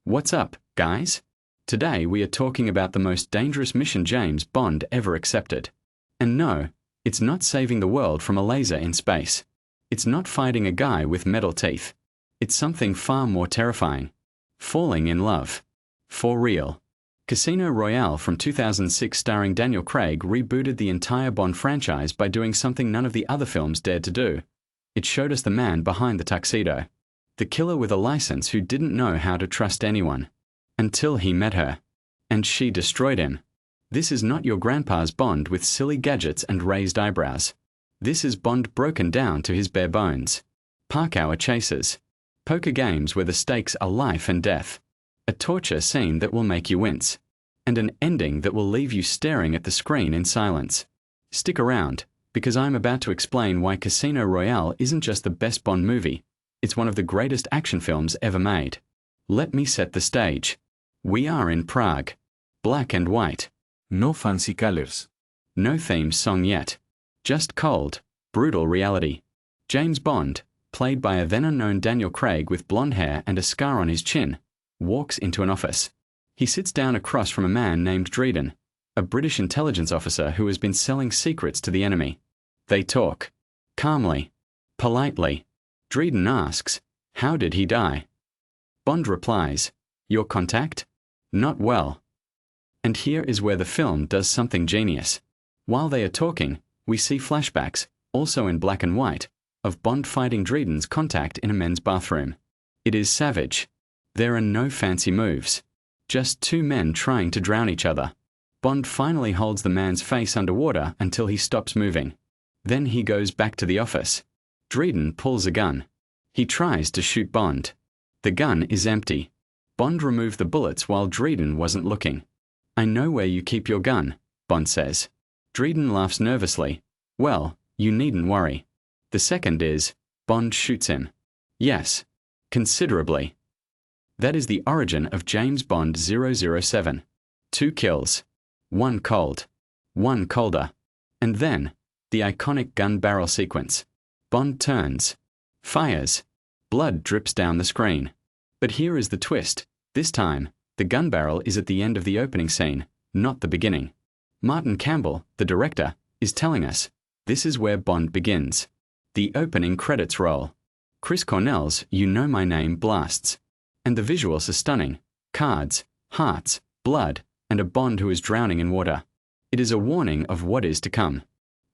What's up, guys? Today we are talking about the most dangerous mission James Bond ever accepted. And no, it's not saving the world from a laser in space. It's not fighting a guy with metal teeth. It's something far more terrifying. Falling in love. For real. Casino Royale from 2006 starring Daniel Craig rebooted the entire Bond franchise by doing something none of the other films dared to do. It showed us the man behind the tuxedo. The killer with a license who didn't know how to trust anyone. Until he met her. And she destroyed him. This is not your grandpa's Bond with silly gadgets and raised eyebrows. This is Bond broken down to his bare bones. Park hour chases. Poker games where the stakes are life and death. A torture scene that will make you wince. And an ending that will leave you staring at the screen in silence. Stick around, because I'm about to explain why Casino Royale isn't just the best Bond movie. It's one of the greatest action films ever made. Let me set the stage. We are in Prague. Black and white. No fancy colors. No theme song yet. Just cold, brutal reality. James Bond, played by a then unknown Daniel Craig with blonde hair and a scar on his chin, walks into an office. He sits down across from a man named Dredon, a British intelligence officer who has been selling secrets to the enemy. They talk. Calmly. Politely. Dredon asks, "How did he die?" Bond replies, "Your contact? Not well." And here is where the film does something genius. While they are talking, we see flashbacks, also in black and white, of Bond fighting Dredon's contact in a men's bathroom. It is savage. There are no fancy moves. Just two men trying to drown each other. Bond finally holds the man's face underwater until he stops moving. Then he goes back to the office. Dredon pulls a gun. He tries to shoot Bond. The gun is empty. Bond removed the bullets while Dredon wasn't looking. "I know where you keep your gun," Bond says. Dredon laughs nervously. "Well, you needn't worry." The second is, Bond shoots him. Yes. Considerably. That is the origin of James Bond 007. 2 kills. 1 cold. 1 colder. And then, the iconic gun barrel sequence. Bond turns. Fires. Blood drips down the screen. But here is the twist. This time, the gun barrel is at the end of the opening scene, not the beginning. Martin Campbell, the director, is telling us, this is where Bond begins. The opening credits roll. Chris Cornell's "You Know My Name" blasts. And the visuals are stunning. Cards, hearts, blood, and a Bond who is drowning in water. It is a warning of what is to come.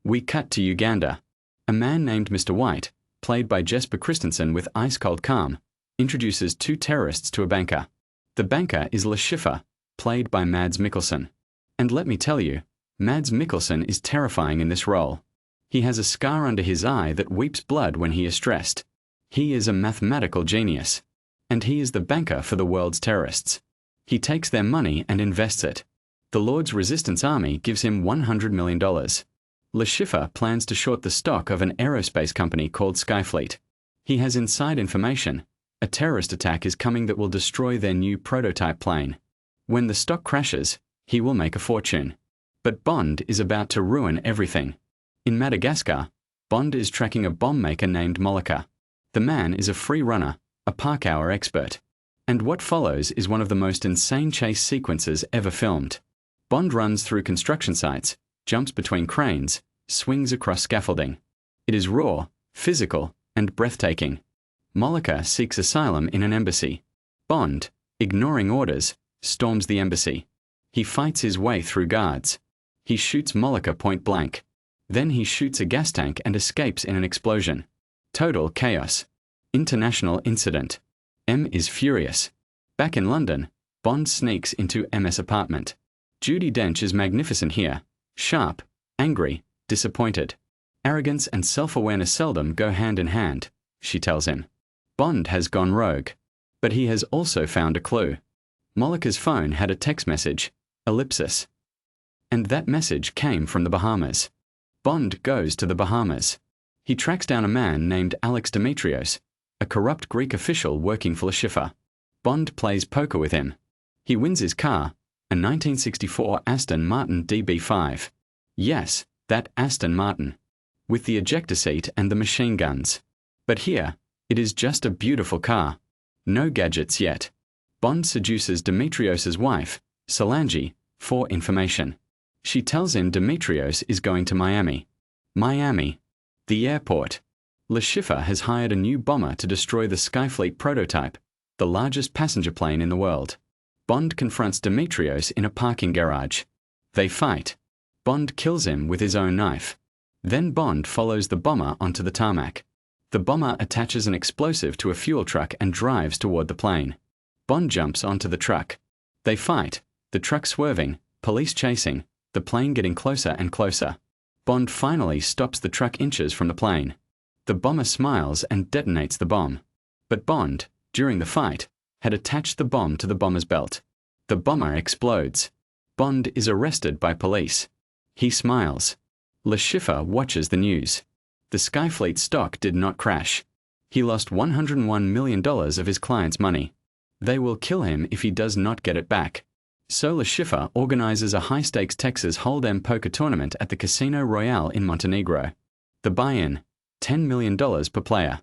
We cut to Uganda. A man named Mr. White, played by Jesper Christensen with ice-cold calm, introduces 2 terrorists to a banker. The banker is Le Chiffre, played by Mads Mikkelsen. And let me tell you, Mads Mikkelsen is terrifying in this role. He has a scar under his eye that weeps blood when he is stressed. He is a mathematical genius. And he is the banker for the world's terrorists. He takes their money and invests it. The Lord's Resistance Army gives him $100 million. Le Chiffre plans to short the stock of an aerospace company called Skyfleet. He has inside information. A terrorist attack is coming that will destroy their new prototype plane. When the stock crashes, he will make a fortune. But Bond is about to ruin everything. In Madagascar, Bond is tracking a bomb maker named Molika. The man is a free runner, a park hour expert. And what follows is one of the most insane chase sequences ever filmed. Bond runs through construction sites, jumps between cranes, swings across scaffolding. It is raw, physical, and breathtaking. Molika seeks asylum in an embassy. Bond, ignoring orders, storms the embassy. He fights his way through guards. He shoots Molika point blank. Then he shoots a gas tank and escapes in an explosion. Total chaos. International incident. M is furious. Back in London, Bond sneaks into M's apartment. Judi Dench is magnificent here. Sharp, angry, disappointed. Arrogance and self-awareness seldom go hand in hand, she tells him. Bond has gone rogue. But he has also found a clue. Molika's phone had a text message, ellipsis. And that message came from the Bahamas. Bond goes to the Bahamas. He tracks down a man named Alex Demetrios, a corrupt Greek official working for Le Chiffre. Bond plays poker with him. He wins his car, a 1964 Aston Martin DB5. Yes, that Aston Martin. With the ejector seat and the machine guns. But here, it is just a beautiful car. No gadgets yet. Bond seduces Demetrios's wife, Solange, for information. She tells him Demetrios is going to Miami. Miami, the airport. Le Chiffre has hired a new bomber to destroy the Skyfleet prototype, the largest passenger plane in the world. Bond confronts Demetrios in a parking garage. They fight. Bond kills him with his own knife. Then Bond follows the bomber onto the tarmac. The bomber attaches an explosive to a fuel truck and drives toward the plane. Bond jumps onto the truck. They fight, the truck swerving, police chasing, the plane getting closer and closer. Bond finally stops the truck inches from the plane. The bomber smiles and detonates the bomb. But Bond, during the fight, had attached the bomb to the bomber's belt. The bomber explodes. Bond is arrested by police. He smiles. Le Chiffre watches the news. The Skyfleet stock did not crash. He lost $101 million of his client's money. They will kill him if he does not get it back. So Le Chiffre organizes a high-stakes Texas Hold'em poker tournament at the Casino Royale in Montenegro. The buy-in, $10 million per player.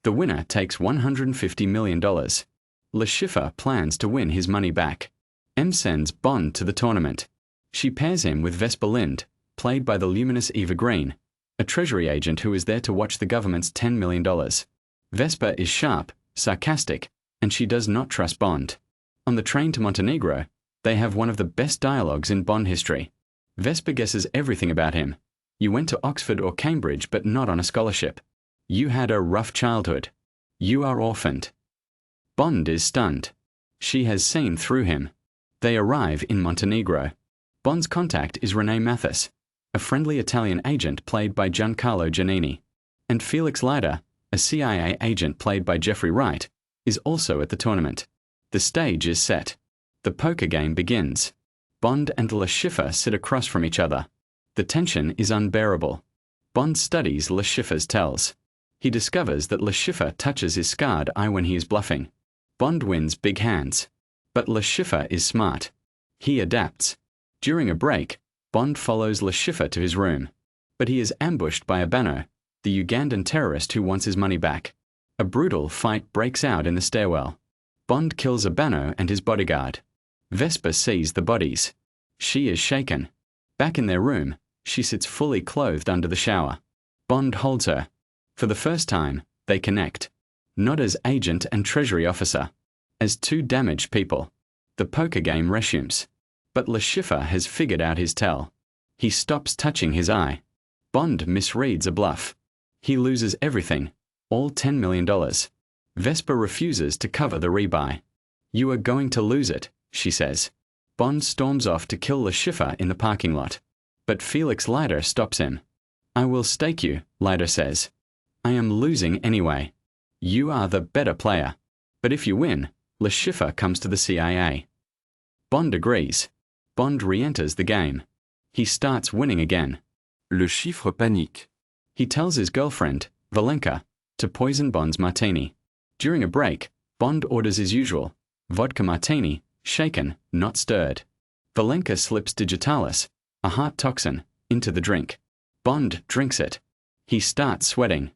The winner takes $150 million. Le Chiffre plans to win his money back. M sends Bond to the tournament. She pairs him with Vesper Lynd, played by the luminous Eva Green, a treasury agent who is there to watch the government's $10 million. Vesper is sharp, sarcastic, and she does not trust Bond. On the train to Montenegro, they have one of the best dialogues in Bond history. Vesper guesses everything about him. You went to Oxford or Cambridge but not on a scholarship. You had a rough childhood. You are orphaned. Bond is stunned. She has seen through him. They arrive in Montenegro. Bond's contact is René Mathis, a friendly Italian agent played by Giancarlo Giannini. And Felix Leiter, a CIA agent played by Jeffrey Wright, is also at the tournament. The stage is set. The poker game begins. Bond and Le Chiffre sit across from each other. The tension is unbearable. Bond studies Le Chiffre's tells. He discovers that Le Chiffre touches his scarred eye when he is bluffing. Bond wins big hands. But Le Chiffre is smart. He adapts. During a break, Bond follows Le Chiffre to his room. But he is ambushed by Abano, the Ugandan terrorist who wants his money back. A brutal fight breaks out in the stairwell. Bond kills Abano and his bodyguard. Vesper sees the bodies. She is shaken. Back in their room, she sits fully clothed under the shower. Bond holds her. For the first time, they connect. Not as agent and treasury officer. As two damaged people. The poker game resumes. But Le Chiffre has figured out his tell. He stops touching his eye. Bond misreads a bluff. He loses everything, all $10 million. Vesper refuses to cover the rebuy. You are going to lose it, she says. Bond storms off to kill Le Chiffre in the parking lot. But Felix Leiter stops him. I will stake you, Leiter says. I am losing anyway. You are the better player. But if you win, Le Chiffre comes to the CIA. Bond agrees. Bond re-enters the game. He starts winning again. Le Chiffre panique. He tells his girlfriend, Valenka, to poison Bond's martini. During a break, Bond orders his usual, vodka martini, shaken, not stirred. Valenka slips digitalis, a heart toxin, into the drink. Bond drinks it. He starts sweating.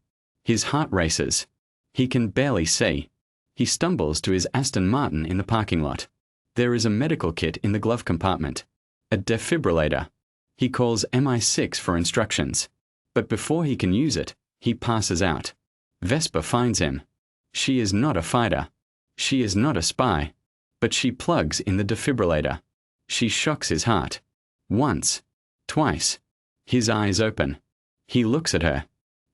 His heart races. He can barely see. He stumbles to his Aston Martin in the parking lot. There is a medical kit in the glove compartment. A defibrillator. He calls MI6 for instructions. But before he can use it, he passes out. Vesper finds him. She is not a fighter. She is not a spy. But she plugs in the defibrillator. She shocks his heart. Once. Twice. His eyes open. He looks at her.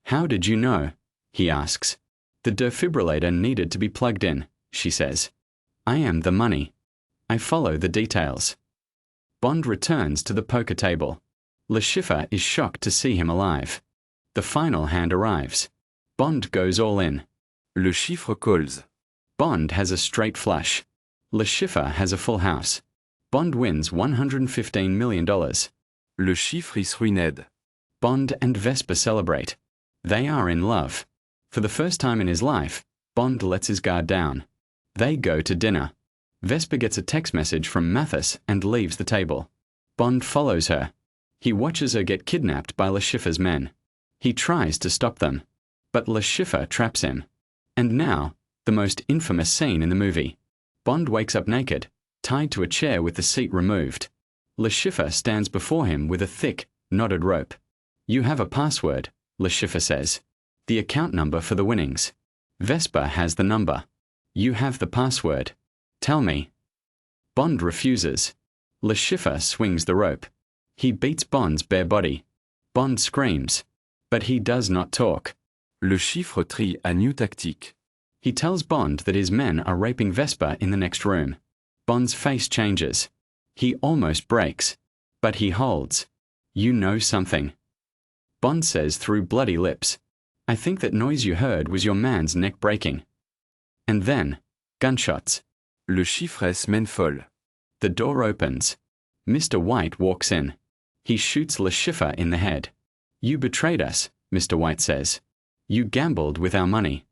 How did you know? He asks. The defibrillator needed to be plugged in, she says. I am the money. I follow the details. Bond returns to the poker table. Le Chiffre is shocked to see him alive. The final hand arrives. Bond goes all in. Le Chiffre calls. Bond has a straight flush. Le Chiffre has a full house. Bond wins $115 million. Le Chiffre is ruined. Bond and Vesper celebrate. They are in love. For the first time in his life, Bond lets his guard down. They go to dinner. Vesper gets a text message from Mathis and leaves the table. Bond follows her. He watches her get kidnapped by Le Chiffre's men. He tries to stop them. But Le Chiffre traps him. And now, the most infamous scene in the movie. Bond wakes up naked, tied to a chair with the seat removed. Le Chiffre stands before him with a thick, knotted rope. You have a password, Le Chiffre says. The account number for the winnings. Vesper has the number. You have the password. Tell me. Bond refuses. Le Chiffre swings the rope. He beats Bond's bare body. Bond screams. But he does not talk. Le Chiffre trie a new tactique. He tells Bond that his men are raping Vesper in the next room. Bond's face changes. He almost breaks. But he holds. You know something. Bond says through bloody lips, I think that noise you heard was your man's neck breaking. And then, gunshots. Le Chiffre se mène folle. The door opens. Mr. White walks in. He shoots Le Chiffre in the head. You betrayed us, Mr. White says. You gambled with our money.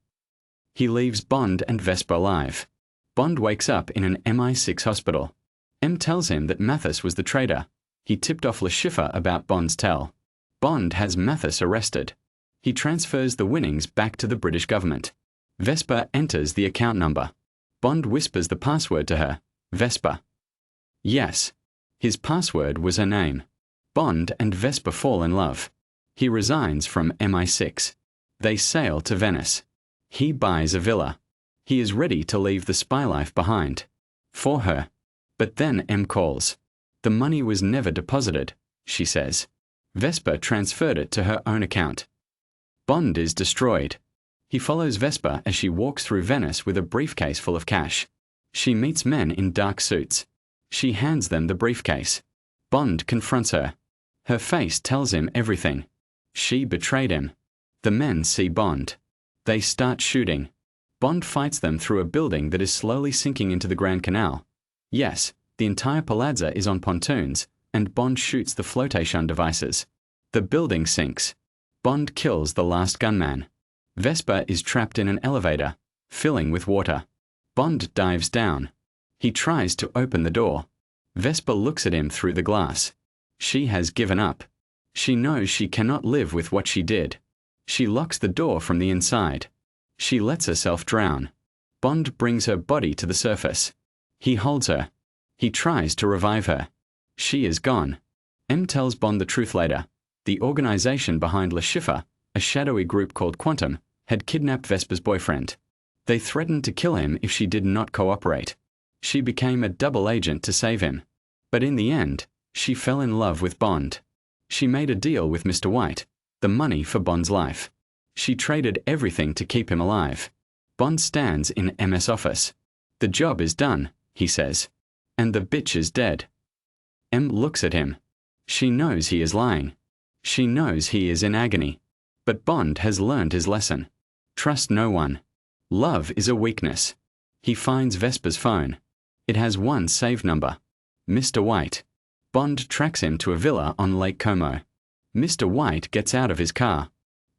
He leaves Bond and Vesper alive. Bond wakes up in an MI6 hospital. M tells him that Mathis was the traitor. He tipped off Le Chiffre about Bond's tell. Bond has Mathis arrested. He transfers the winnings back to the British government. Vesper enters the account number. Bond whispers the password to her, Vesper. Yes. His password was her name. Bond and Vesper fall in love. He resigns from MI6. They sail to Venice. He buys a villa. He is ready to leave the spy life behind. For her. But then M calls. The money was never deposited, she says. Vesper transferred it to her own account. Bond is destroyed. He follows Vesper as she walks through Venice with a briefcase full of cash. She meets men in dark suits. She hands them the briefcase. Bond confronts her. Her face tells him everything. She betrayed him. The men see Bond. They start shooting. Bond fights them through a building that is slowly sinking into the Grand Canal. Yes, the entire palazzo is on pontoons, and Bond shoots the flotation devices. The building sinks. Bond kills the last gunman. Vesper is trapped in an elevator, filling with water. Bond dives down. He tries to open the door. Vesper looks at him through the glass. She has given up. She knows she cannot live with what she did. She locks the door from the inside. She lets herself drown. Bond brings her body to the surface. He holds her. He tries to revive her. She is gone. M tells Bond the truth later. The organization behind Le Chiffre, a shadowy group called Quantum, had kidnapped Vesper's boyfriend. They threatened to kill him if she did not cooperate. She became a double agent to save him. But in the end, she fell in love with Bond. She made a deal with Mr. White, the money for Bond's life. She traded everything to keep him alive. Bond stands in MS office. The job is done, he says. And the bitch is dead. M looks at him. She knows he is lying. She knows he is in agony. But Bond has learned his lesson. Trust no one. Love is a weakness. He finds Vesper's phone. It has one saved number. Mr. White. Bond tracks him to a villa on Lake Como. Mr. White gets out of his car.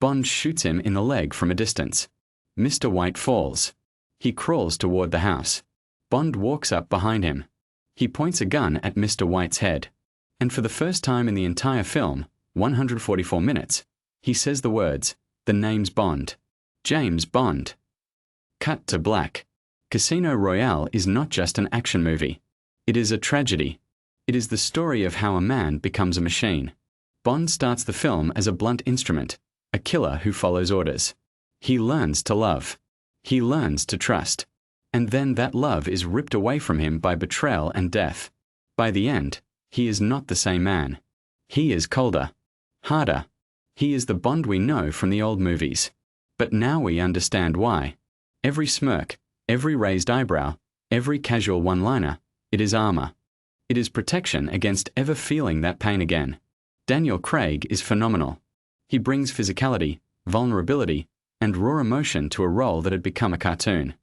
Bond shoots him in the leg from a distance. Mr. White falls. He crawls toward the house. Bond walks up behind him. He points a gun at Mr. White's head. And for the first time in the entire film, 144 minutes, he says the words, the name's Bond. James Bond. Cut to black. Casino Royale is not just an action movie. It is a tragedy. It is the story of how a man becomes a machine. Bond starts the film as a blunt instrument, a killer who follows orders. He learns to love. He learns to trust. And then that love is ripped away from him by betrayal and death. By the end, he is not the same man. He is colder, harder. He is the Bond we know from the old movies. But now we understand why. Every smirk, every raised eyebrow, every casual one-liner, it is armor. It is protection against ever feeling that pain again. Daniel Craig is phenomenal. He brings physicality, vulnerability, and raw emotion to a role that had become a cartoon.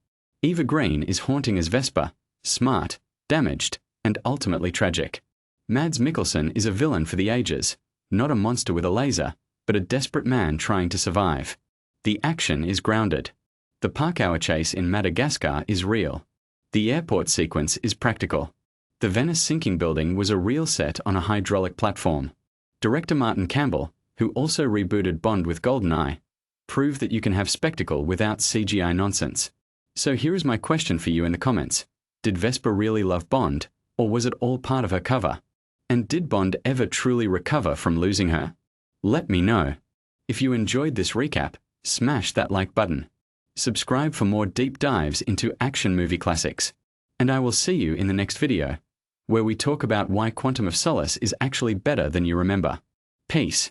Eva Green is haunting as Vesper, smart, damaged, and ultimately tragic. Mads Mikkelsen is a villain for the ages, not a monster with a laser, but a desperate man trying to survive. The action is grounded. The park hour chase in Madagascar is real. The airport sequence is practical. The Venice sinking building was a real set on a hydraulic platform. Director Martin Campbell, who also rebooted Bond with GoldenEye, proved that you can have spectacle without CGI nonsense. So here is my question for you in the comments. Did Vesper really love Bond, or was it all part of her cover? And did Bond ever truly recover from losing her? Let me know. If you enjoyed this recap, smash that like button. Subscribe for more deep dives into action movie classics. And I will see you in the next video, where we talk about why Quantum of Solace is actually better than you remember. Peace.